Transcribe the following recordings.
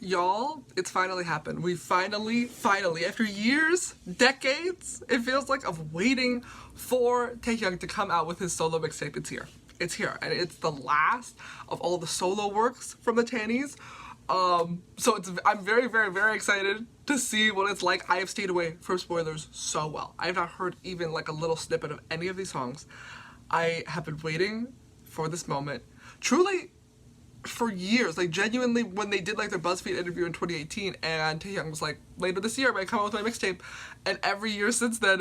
Y'all, it's finally happened. We finally, after years, decades, it feels like, of waiting for Taehyung to come out with his solo mixtape, it's here. It's here, and it's the last of all the solo works from the Tannies. So I'm very, very, very excited to see what it's like. I have stayed away from spoilers so well. I have not heard even like a little snippet of any of these songs. I have been waiting for this moment. Truly, for years, like genuinely, when they did like their BuzzFeed interview in 2018 and Taehyung was like, later this year I'm gonna come out with my mixtape, and every year since then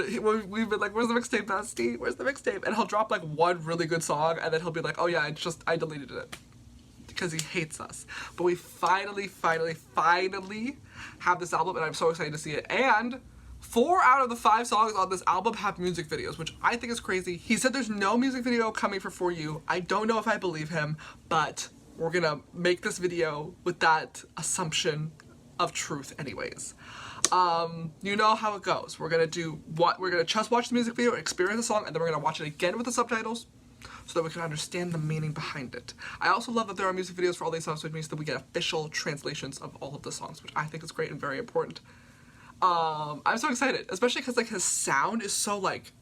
we've been like, where's the mixtape, Nasty? Where's the mixtape? And he'll drop like one really good song and then he'll be like, oh yeah, I deleted it because he hates us. But we finally have this album, and I'm so excited to see it. And 4 out of the 5 songs on this album have music videos, which I think is crazy. He said there's no music video coming for You. I don't know if I believe him, but we're gonna make this video with that assumption of truth anyways. You know how it goes. We're gonna just watch the music video, experience the song, and then we're gonna watch it again with the subtitles so that we can understand the meaning behind it. I also love that there are music videos for all these songs, which means that we get official translations of all of the songs, which I think is great and very important. I'm so excited, especially because like his sound is so like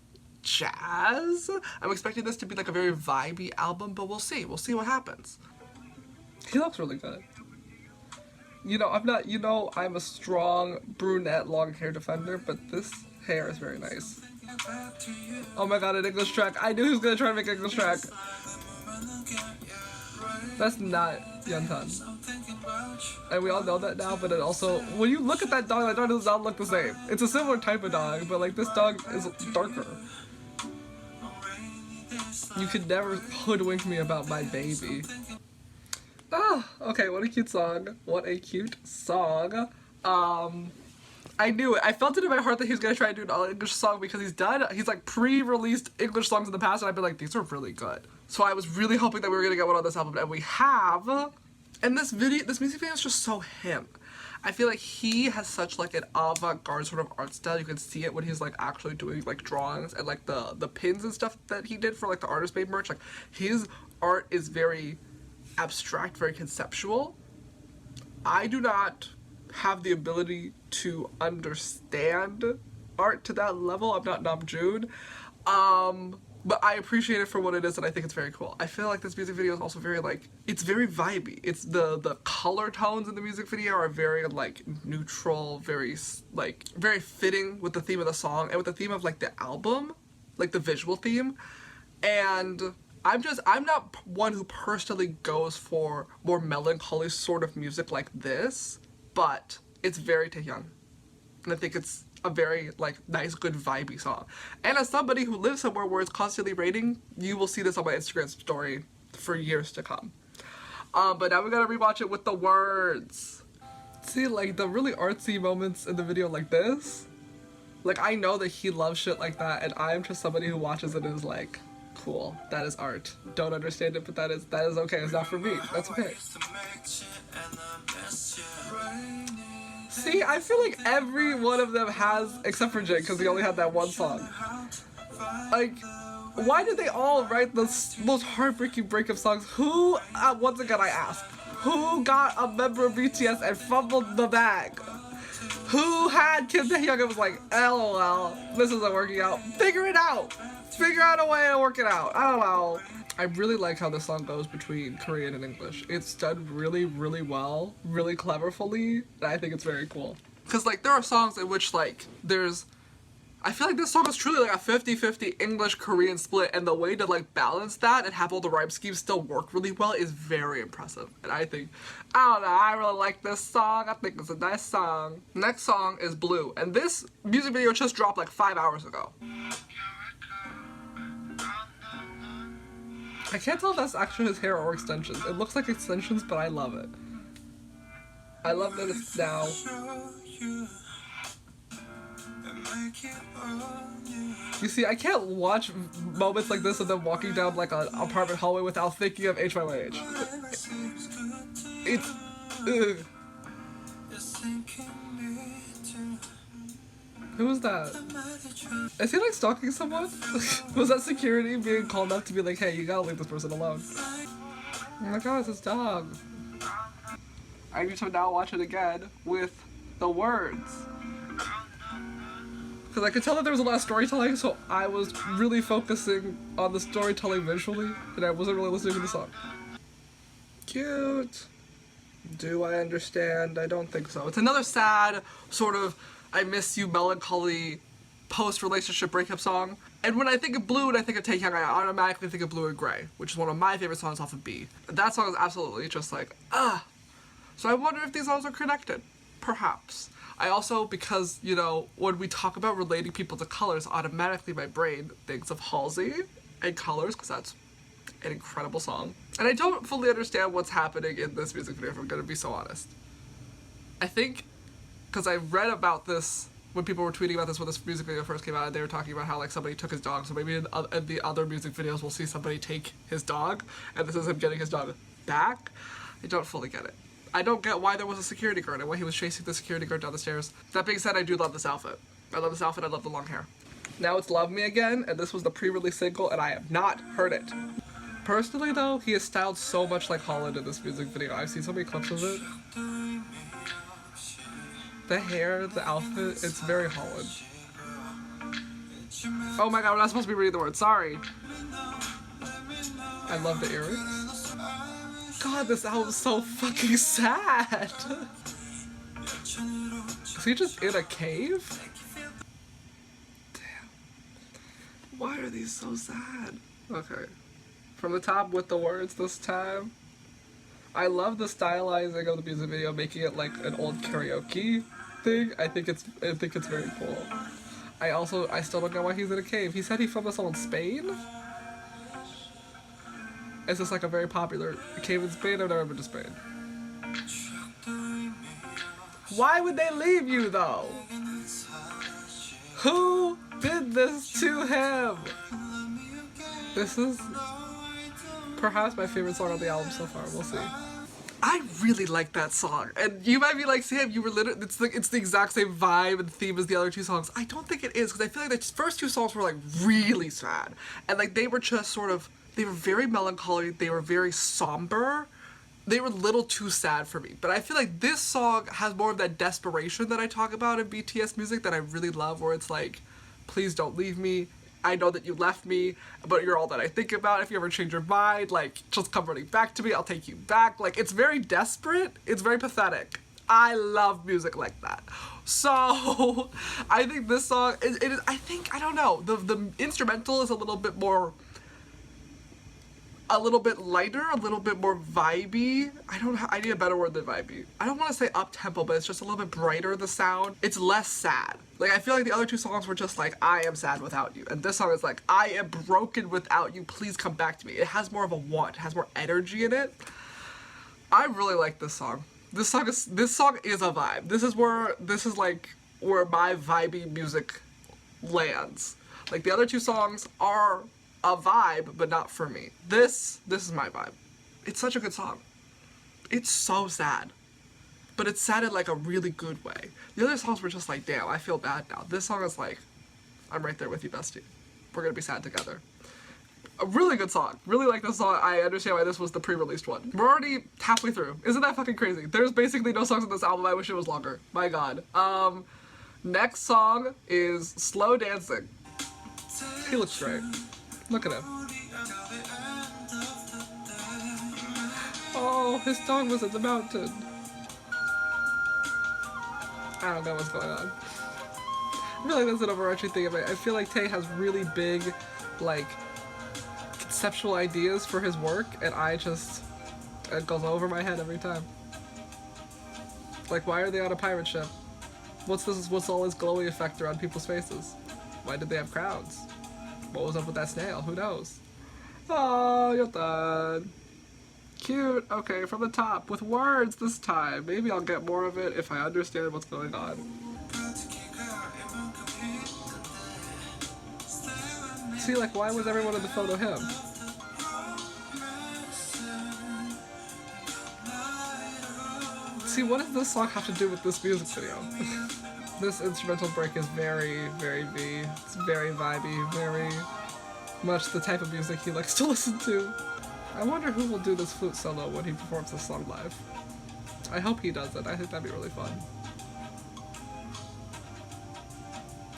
jazz. I'm expecting this to be like a very vibey album, but we'll see what happens. He looks really good. You know, I'm a strong brunette long hair defender, but this hair is very nice. Oh my god, an English track. I knew he was gonna try to make an English track. That's not Yeontan. And we all know that now, but it also, when you look at that dog does not look the same. It's a similar type of dog, but like this dog is darker. You could never hoodwink me about my baby. Ah, okay, what a cute song. What a cute song. I knew it. I felt it in my heart that he was gonna try to do an all-English song because he's like pre-released English songs in the past, and I've been like, these are really good. So I was really hoping that we were gonna get one on this album, and we have. And this music video is just so him. I feel like he has such like an avant-garde sort of art style. You can see it when he's like actually doing like drawings and like the pins and stuff that he did for like the Artist Babe merch. Like his art is very abstract, very conceptual. I do not have the ability to understand art to that level. I'm not Namjoon. But I appreciate it for what it is, and I think it's very cool. I feel like this music video is also very like, it's very vibey. It's the color tones in the music video are very like neutral, very like very fitting with the theme of the song and with the theme of like the album, like the visual theme. And I'm not one who personally goes for more melancholy sort of music like this, but it's very Taehyung. And I think it's a very like nice, good vibey song. And as somebody who lives somewhere where it's constantly raining, you will see this on my Instagram story for years to come. But now we gotta rewatch it with the words. See, like the really artsy moments in the video like this, like I know that he loves shit like that, and I'm just somebody who watches it and is like, cool, that is art. Don't understand it, but that is okay. It's not for me. That's okay. See, I feel like every one of them has, except for Jake, because he only had that one song. Like, why did they all write the most heartbreaking breakup songs? Who, once again I ask, who got a member of BTS and fumbled the bag? Who had Kim Taehyung and was like, LOL, this isn't working out. Figure it out. Figure out a way to work it out. I don't know. I really like how this song goes between Korean and English. It's done really, really well, really cleverfully, and I think it's very cool. Because, like, there are songs in which, like, I feel like this song is truly, like, a 50-50 English-Korean split, and the way to, like, balance that and have all the rhyme schemes still work really well is very impressive. And I don't know, I really like this song. I think it's a nice song. Next song is Blue, and this music video just dropped, like, 5 hours ago. I can't tell if that's actually his hair or extensions. It looks like extensions, but I love it. I love that it's now. You see, I can't watch moments like this of them walking down like an apartment hallway without thinking of HYYH. It's... Ugh. Who was that? Is he like stalking someone? Was that security being called up to be like, hey, you gotta leave this person alone? Oh my god, it's his dog. I need to now watch it again with the words. Because I could tell that there was a lot of storytelling, so I was really focusing on the storytelling visually, and I wasn't really listening to the song. Cute. Do I understand? I don't think so. It's another sad, sort of, I miss you, melancholy, post-relationship breakup song. And when I think of Blue and I think of Taehyung, I automatically think of Blue and Gray, which is one of my favorite songs off of B. That song is absolutely just like, ah. So I wonder if these songs are connected. Perhaps. I also, because, you know, when we talk about relating people to colors, automatically my brain thinks of Halsey and Colors, because that's an incredible song. And I don't fully understand what's happening in this music video, if I'm gonna be so honest. I think, because I read about this when people were tweeting about this when this music video first came out, and they were talking about how like somebody took his dog, so maybe in the other music videos we'll see somebody take his dog, and this is him getting his dog back. I don't fully get it. I don't get why there was a security guard and why he was chasing the security guard down the stairs. That being said, I do love this outfit. I love this outfit, I love the long hair. Now it's Love Me Again, and this was the pre-release single, and I have not heard it. Personally though, he is styled so much like Holland in this music video. I've seen so many clips of it. The hair, the outfit, it's very Holland. Oh my god, we're not supposed to be reading the words, sorry. I love the earrings. God, this album's so fucking sad. Is he just in a cave? Damn. Why are these so sad? Okay. From the top with the words this time. I love the stylizing of the music video, making it like an old karaoke thing. I think it's very cool. I still don't know why he's in a cave. He said he filmed this all in Spain? Is this like a very popular cave in Spain? I've never been to Spain. Why would they leave you though? Who did this to him? This is perhaps my favorite song on the album so far. We'll see. I really like that song, and you might be like, Sam, you were literally, it's the exact same vibe and theme as the other two songs. I don't think it is, because I feel like the first two songs were like really sad, and like they were just sort of, they were very melancholy, they were very somber, they were a little too sad for me. But I feel like this song has more of that desperation that I talk about in BTS music that I really love, where it's like, please don't leave me. I know that you left me, but you're all that I think about. If you ever change your mind, like, just come running back to me. I'll take you back. Like, it's very desperate. It's very pathetic. I love music like that. So, I think this song, it is, I don't know. The instrumental is a little bit more, a little bit lighter, a little bit more vibey. I need a better word than vibey. I don't want to say up-tempo, but it's just a little bit brighter, the sound. It's less sad. Like, I feel like the other two songs were just like, I am sad without you. And this song is like, I am broken without you, please come back to me. It has more of a want, it has more energy in it. I really like this song. This song is a vibe. This is like where my vibey music lands. Like, the other two songs are a vibe, but not for me. This is my vibe. It's such a good song. It's so sad. But it's sad in like a really good way. The other songs were just like, damn, I feel bad now. This song is like, I'm right there with you, bestie. We're gonna be sad together. A really good song. Really like this song. I understand why this was the pre-released one. We're already halfway through. Isn't that fucking crazy? There's basically no songs on this album. I wish it was longer. My god. Next song is Slow Dancing. He looks great. Look at him. Oh, his dog was in the mountain. I don't know what's going on. I feel like that's an overarching thing of it. I feel like Tae has really big, like, conceptual ideas for his work, and it goes over my head every time. Like, why are they on a pirate ship? What's all this glowy effect around people's faces? Why did they have crowns? What was up with that snail? Who knows? Oh, you're done. Cute. Okay, from the top, with words this time. Maybe I'll get more of it if I understand what's going on. See, like, why was everyone in the photo him? See, what does this song have to do with this music video? This instrumental break is very, very V. It's very vibey, very much the type of music he likes to listen to. I wonder who will do this flute solo when he performs this song live. I hope he does it. I think that'd be really fun.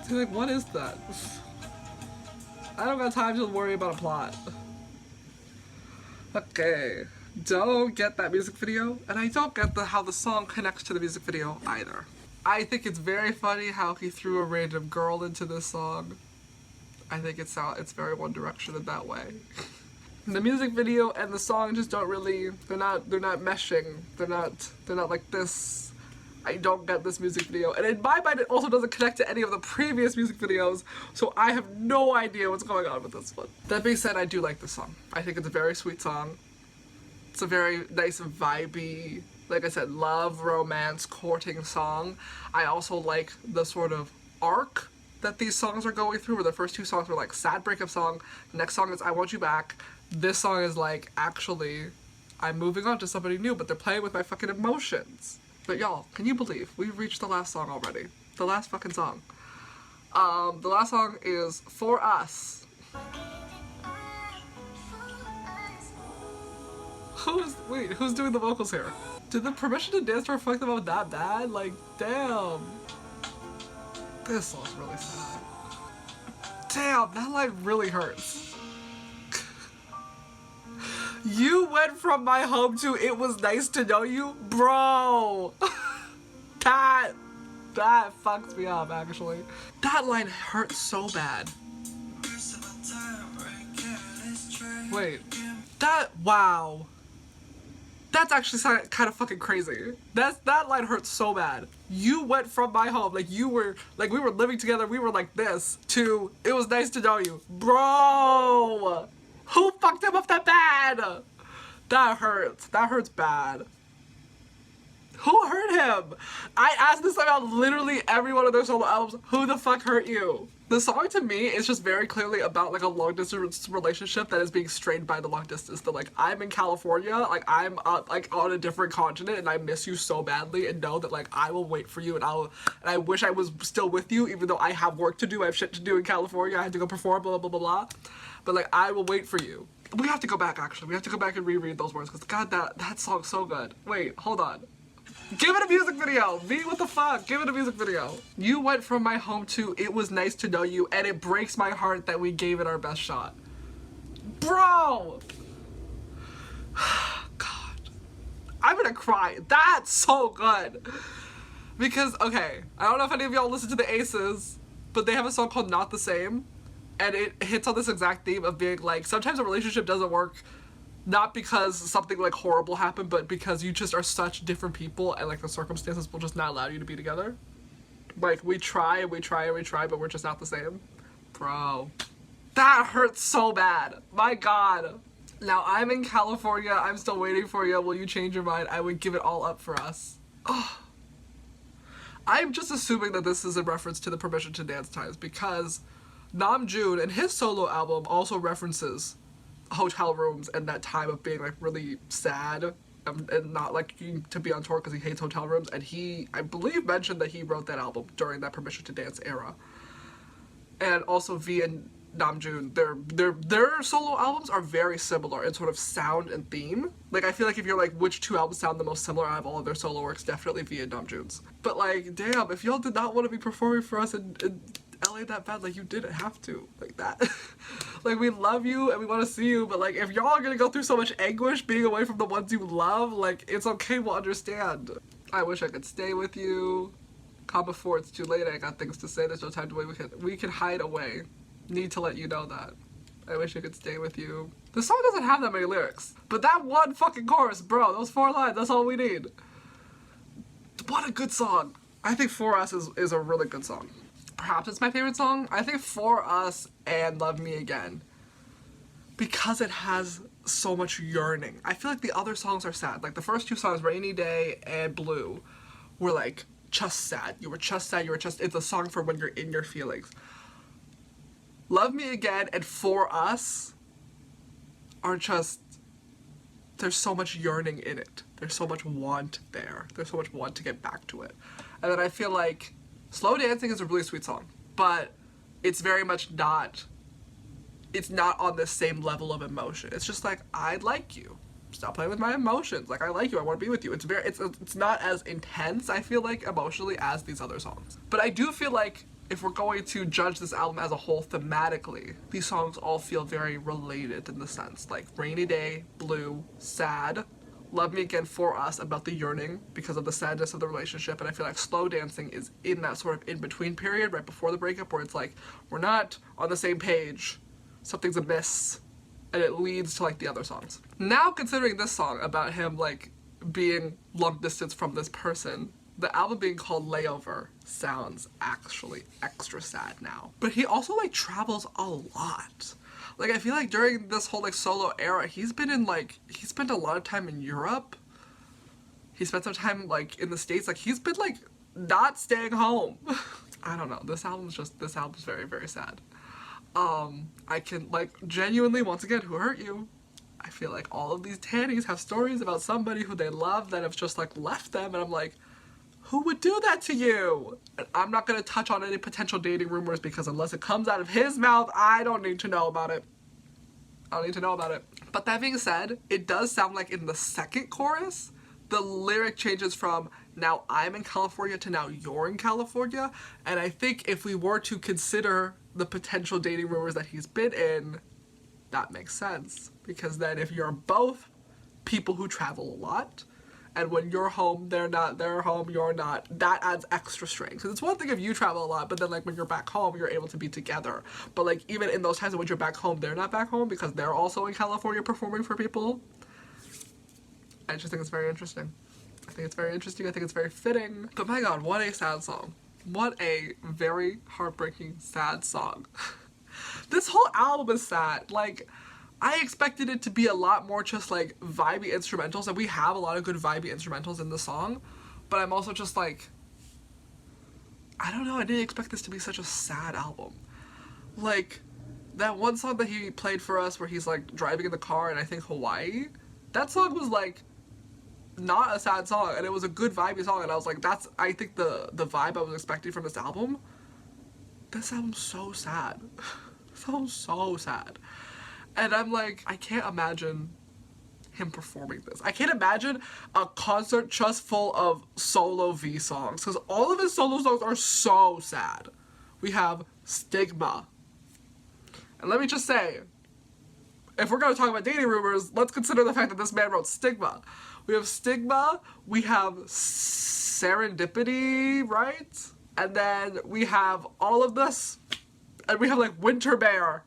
See, like, what is that? I don't got time to worry about a plot. Okay. Don't get that music video, and I don't get how the song connects to the music video either. I think it's very funny how he threw a random girl into this song. I think it's very One Direction in that way. The music video and the song just don't really, they're not meshing. They're not like this. I don't get this music video. And in my mind, it also doesn't connect to any of the previous music videos, so I have no idea what's going on with this one. That being said, I do like this song. I think it's a very sweet song. It's a very nice, vibey, like I said, love, romance, courting song. I also like the sort of arc that these songs are going through, where the first two songs were like sad breakup song, next song is I Want You Back. This song is like, actually, I'm moving on to somebody new, but they're playing with my fucking emotions. But y'all, can you believe we've reached the last song already? The last fucking song. The last song is For Us. Who's doing the vocals here? Did the permission to dance reflect them out that bad? Like, damn. This song's really sad. Damn, that line really hurts. You went from my home to it was nice to know you? Bro! That fucks me up, actually. That line hurts so bad. Wait. Wow. That's actually kind of fucking crazy. That line hurts so bad. You went from my home, like we were living together, we were like this, to it was nice to know you. Bro! Who fucked him up that bad? That hurts. That hurts bad. Who hurt him? I asked this about literally every one of their solo albums. Who the fuck hurt you? The song to me is just very clearly about like a long distance relationship that is being strained by the long distance. That like I'm in California, like I'm like on a different continent, and I miss you so badly, and know that like I will wait for you, and I wish I was still with you, even though I have work to do. I have shit to do in California. I have to go perform, blah blah blah blah. But like I will wait for you. We have to go back actually. We have to go back and reread those words because God, that song's so good. Wait, hold on. Give it a music video! V, what the fuck? Give it a music video. You went from my home to it was nice to know you, and it breaks my heart that we gave it our best shot. Bro! God. I'm gonna cry. That's so good. Because, okay, I don't know if any of y'all listen to the Aces, but they have a song called Not the Same, and it hits on this exact theme of being like, sometimes a relationship doesn't work not because something like horrible happened, but because you just are such different people and like the circumstances will just not allow you to be together. Like we try and we try and we try, but we're just not the same. Bro, that hurts so bad. My God. Now I'm in California. I'm still waiting for you. Will you change your mind? I would give it all up for us. Oh. I'm just assuming that this is a reference to the Permission to Dance times because Namjoon in his solo album also references hotel rooms and that time of being like really sad and not like to be on tour because he hates hotel rooms, and he, I believe, mentioned that he wrote that album during that Permission to Dance era. And also V and Namjoon, their solo albums are very similar in sort of sound and theme. Like I feel like if you're like which two albums sound the most similar out of all of their solo works, definitely V and Namjoon's. But like damn, if y'all did not want to be performing for us in LA that bad, like you didn't have to, like that. Like we love you and we want to see you, but like if y'all are gonna go through so much anguish being away from the ones you love, like it's okay, we'll understand. I wish I could stay with you. Come before it's too late. I got things to say. There's no time to wait. We can hide away. Need to let you know that. I wish I could stay with you. The song doesn't have that many lyrics, but that one fucking chorus, bro, those 4 lines, that's all we need. What a good song. I think For Us is a really good song. Perhaps it's my favorite song. I think For Us and Love Me Again, because it has so much yearning. I feel like the other songs are sad. Like the first 2 songs, Rainy Day and Blue, were like just sad. You were just sad. It's a song for when you're in your feelings. Love Me Again and For Us are just, there's so much yearning in it. There's so much want there. There's so much want to get back to it. And then I feel like Slow Dancing is a really sweet song, but it's very much not, it's not on the same level of emotion. It's just like, I like you. stop playing with my emotions. Like, I like you, I want to be with you. It's not as intense, I feel like, emotionally as these other songs. But I do feel like if we're going to judge this album as a whole thematically, these songs all feel very related in the sense. Like, Rainy Day, Blue, Sad, Love Me Again For Us, about the yearning because of the sadness of the relationship. And I feel like Slow Dancing is in that sort of in-between period right before the breakup where it's like, we're not on the same page, something's amiss, and it leads to like the other songs. Now considering this song about him like being long distance from this person, the album being called Layover sounds actually extra sad now. But he also like travels a lot. Like, I feel like during this whole like solo era, he spent a lot of time in Europe. He spent some time like in the States. Like, he's been like not staying home. I don't know. This album's very, very sad. I can like genuinely, once again, who hurt you? I feel like all of these tannies have stories about somebody who they love that have just like left them, and I'm like, who would do that to you? And I'm not gonna touch on any potential dating rumors because unless it comes out of his mouth, I don't need to know about it. I don't need to know about it. But that being said, it does sound like in the second chorus, the lyric changes from now I'm in California to now you're in California. And I think if we were to consider the potential dating rumors that he's been in, that makes sense. Because then if you're both people who travel a lot, and when you're home, they're home, you're not, that adds extra strength. Because it's one thing if you travel a lot, but then like when you're back home, you're able to be together. But like even in those times when you're back home, they're not back home because they're also in California performing for people. I just think it's very interesting. I think it's very interesting. I think it's very fitting. But my god, what a sad song. What a very heartbreaking, sad song. This whole album is sad. Like, I expected it to be a lot more just like vibey instrumentals, and we have a lot of good vibey instrumentals in the song, but I'm also just like, I don't know, I didn't expect this to be such a sad album. Like, that one song that he played for us where he's like driving in the car in I think Hawaii, that song was like not a sad song, and it was a good vibey song, and I was like, that's, I think the vibe I was expecting from this album. This album's so sad. So sad. And I'm like, I can't imagine him performing this. I can't imagine a concert just full of solo V songs, because all of his solo songs are so sad. We have Stigma. And let me just say, if we're going to talk about dating rumors, let's consider the fact that this man wrote Stigma. We have Stigma, we have Serendipity, right? And then we have all of this, and we have like Winter Bear.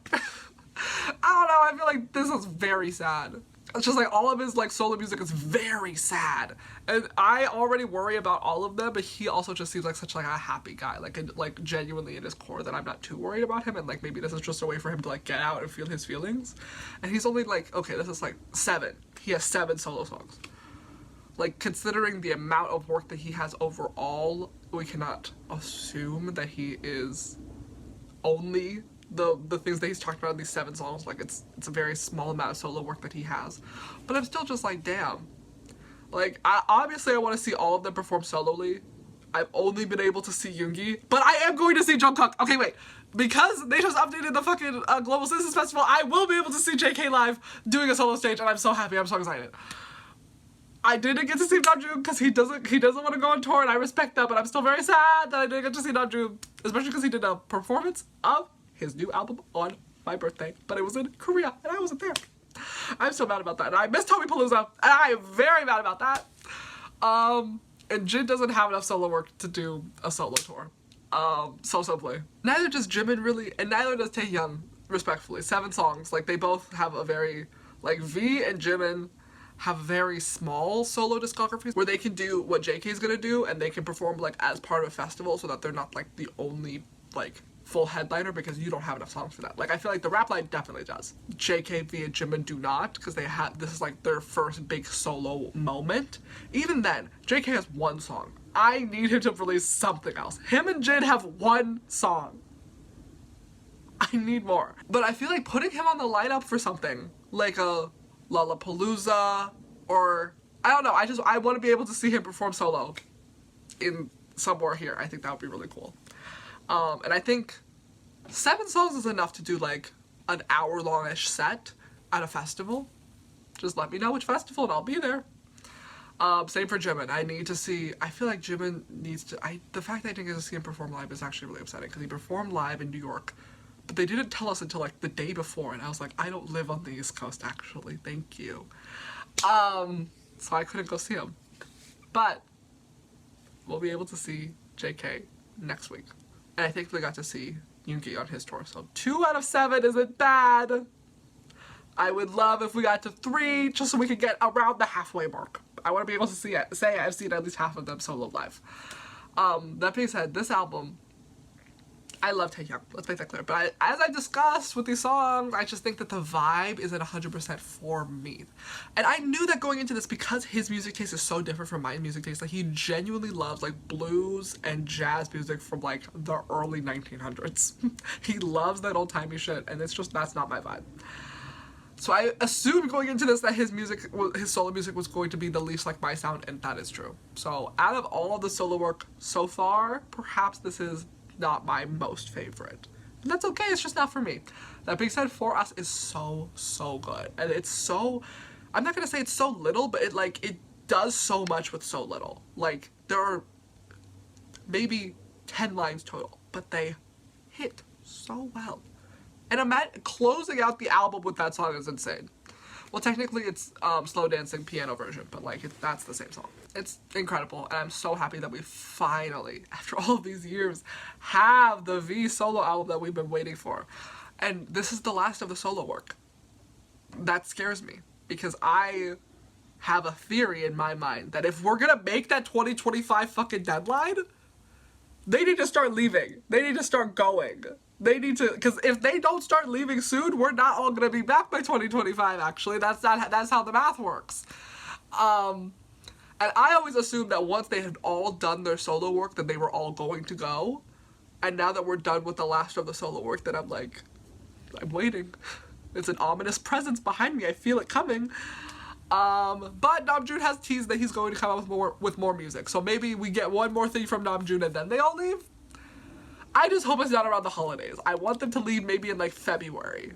I don't know, I feel like this is very sad. It's just like all of his like solo music is very sad. And I already worry about all of them, but he also just seems like such like a happy guy. Like genuinely in his core that I'm not too worried about him, and like maybe this is just a way for him to like get out and feel his feelings. And he's only like, okay, this is like 7. He has 7 solo songs. Like, considering the amount of work that he has overall, we cannot assume that he is only the things that he's talked about in these 7 songs. Like, it's a very small amount of solo work that he has. But I'm still just like, damn. Like, obviously I want to see all of them perform solely. I've only been able to see Yoongi, but I am going to see Jungkook. Okay, wait. Because they just updated the fucking Global Citizens Festival, I will be able to see JK live doing a solo stage, and I'm so happy. I'm so excited. I didn't get to see Namjoon because he doesn't want to go on tour, and I respect that, but I'm still very sad that I didn't get to see Namjoon, especially because he did a performance of his new album on my birthday, but it was in Korea, and I wasn't there. I'm so mad about that, and I missed Tommy Palooza, and I am very mad about that. And Jin doesn't have enough solo work to do a solo tour. So simply. Neither does Jimin really, and neither does Taehyung, respectfully. 7 songs, like they both have a very, like V and Jimin have very small solo discographies where they can do what JK is gonna do, and they can perform like as part of a festival so that they're not like the only like full headliner, because you don't have enough songs for that. Like, I feel like the Rap Line definitely does. JK, V, and Jimin do not, because they have, this is like their first big solo moment. Even then, JK has 1 song. I need him to release something else. Him and Jin have 1 song. I need more. But I feel like putting him on the lineup for something, like a Lollapalooza, or, I don't know, I want to be able to see him perform solo in somewhere here. I think that would be really cool. And I think 7 songs is enough to do like an hour-long-ish set at a festival. Just let me know which festival and I'll be there. Same for Jimin. I need to see, I feel like Jimin needs to, the fact that I didn't get to see him perform live is actually really upsetting because he performed live in New York, but they didn't tell us until like the day before, and I was like, I don't live on the East Coast actually, thank you. So I couldn't go see him. But we'll be able to see JK next week. And I think we got to see Yoongi on his tour, so 2 out of 7 isn't bad. I would love if we got to 3, just so we could get around the halfway mark. I want to be able to say I've seen at least half of them solo live. That being said, this album, I love Taehyung, let's make that clear. But as I discussed with these songs, I just think that the vibe isn't 100% for me. And I knew that going into this because his music taste is so different from my music taste. Like, he genuinely loves like blues and jazz music from like the early 1900s. He loves that old-timey shit, and it's just, that's not my vibe. So I assumed going into this that his solo music was going to be the least like my sound, and that is true. So out of all of the solo work so far, perhaps this is not my most favorite. And that's okay, it's just not for me. That being said, For Us is so good. And it's so, I'm not gonna say it's so little, but it does so much with so little. Like, there are maybe 10 lines total, but they hit so well. And closing out the album with that song is insane. Well, technically it's slow dancing piano version, but like that's the same song. It's incredible, and I'm so happy that we finally, after all of these years, have the V solo album that we've been waiting for. And this is the last of the solo work. That scares me, because I have a theory in my mind that if we're gonna make that 2025 fucking deadline, they need to start leaving. They need to start going. They need to, because if they don't start leaving soon, we're not all gonna be back by 2025, actually. That's how the math works. And I always assumed that once they had all done their solo work, that they were all going to go. And now that we're done with the last of the solo work, that I'm like, I'm waiting. It's an ominous presence behind me. I feel it coming. But Namjoon has teased that he's going to come out with more music. So maybe we get one more thing from Namjoon and then they all leave. I just hope it's not around the holidays. I want them to leave maybe in like February,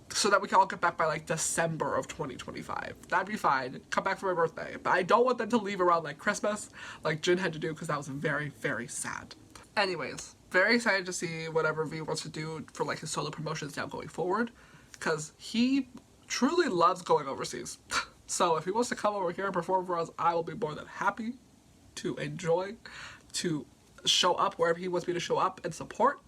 so that we can all get back by like December of 2025. That'd be fine. Come back for my birthday. But I don't want them to leave around like Christmas, like Jin had to do, because that was very, very sad. Anyways, very excited to see whatever V wants to do for like his solo promotions now going forward, because he truly loves going overseas. So if he wants to come over here and perform for us, I will be more than happy to enjoy, to show up wherever he wants me to show up and support.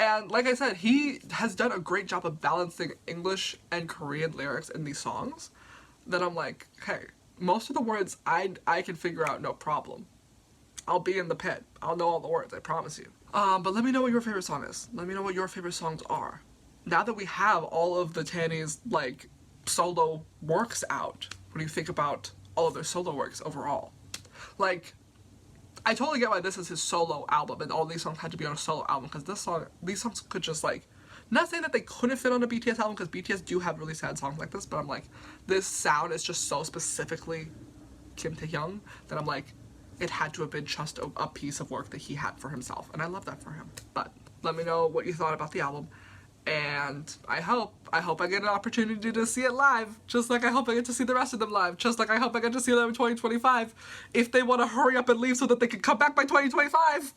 And like I said, he has done a great job of balancing English and Korean lyrics in these songs, that I'm like, hey, most of the words I can figure out no problem. I'll be in the pit. I'll know all the words, I promise you. But let me know what your favorite song is. Let me know what your favorite songs are. Now that we have all of the Tanny's like solo works out, what do you think about all of their solo works overall? Like, I totally get why this is his solo album and all these songs had to be on a solo album, because these songs could just like, not saying that they couldn't fit on a BTS album, because BTS do have really sad songs like this, but I'm like, this sound is just so specifically Kim Taehyung that I'm like, it had to have been just a piece of work that he had for himself, and I love that for him. But let me know what you thought about the album, and I hope I get an opportunity to see it live, just like I hope I get to see the rest of them live, just like I hope I get to see them in 2025, if they want to hurry up and leave so that they can come back by 2025.